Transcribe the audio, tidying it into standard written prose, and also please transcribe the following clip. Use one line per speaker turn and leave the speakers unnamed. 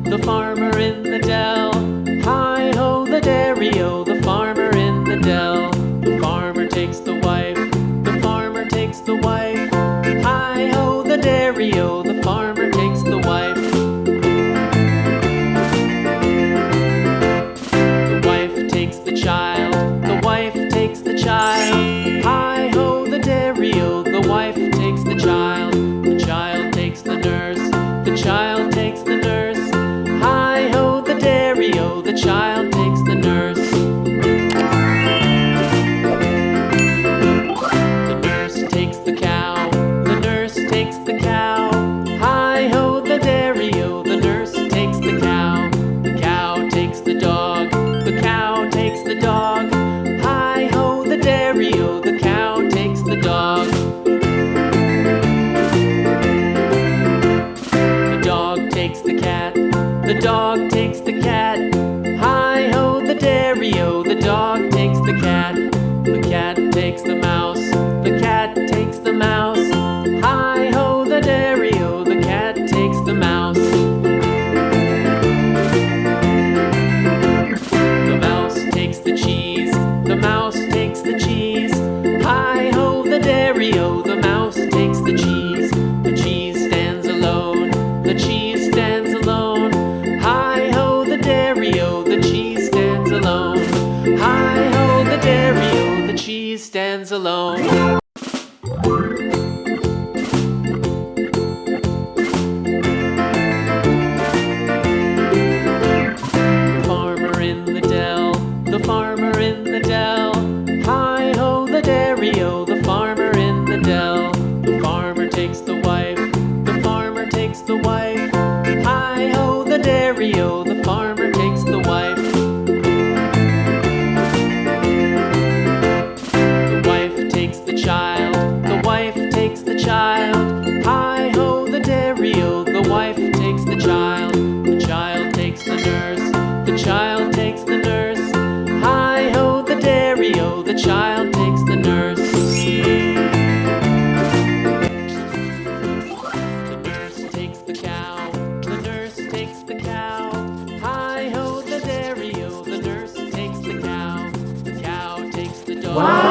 The farmer in the dell. Hi-ho, the dairy-o, the farmer in the dell. The farmer takes the wife, the farmer takes the wife. Hi-ho, the dairy-o, the farmer takes the wife. The wife takes the child, the wife takes the child. Hi-ho, the dairy-o, the wife takes the child. The child takes the nurse, the child takes the nurse. Hi-ho, the dairy-o, the child takes the nurse. The nurse takes the cow, the nurse takes the cow. Hi-ho, the dairy-o, the nurse takes the cow. The cow takes the dog, the cow takes the dog. Hi-ho, the dairy-o, the cow takes the dog. The dog takes the cat, the dog takes the cat. Hi-ho, the dairy-o, the dog takes the cat. The cat takes the mouse, the cat takes the mouse. Hi-ho, the dairy-o, the cat takes the mouse. The mouse takes the cheese, the mouse takes the cheese. Hi-ho, the dairy-o, the mouse takes the cheese. The cheese stands alone, the cheese stands alone. Hi-ho, the dairy-o, the cheese stands alone. Hi-ho, the dairy-o, the cheese stands alone. The farmer in the dell, the farmer in the dell. Hi-ho, the dairy-o, the farmer in the dell. The farmer takes the wife, the farmer takes the wife. Hi-ho, the dairy-o, the farmer takes the wife. The wife takes the child, the wife takes the child. Hi-ho, the dairy-o, the wife takes the child. The child takes the nurse, the child takes the nurse. Hi-ho, the dairy-o, the child takes the nurse. The nurse takes the cow, the nurse takes the cow. Hi-ho, the dairy-o, the nurse takes the cow. The cow takes the dog.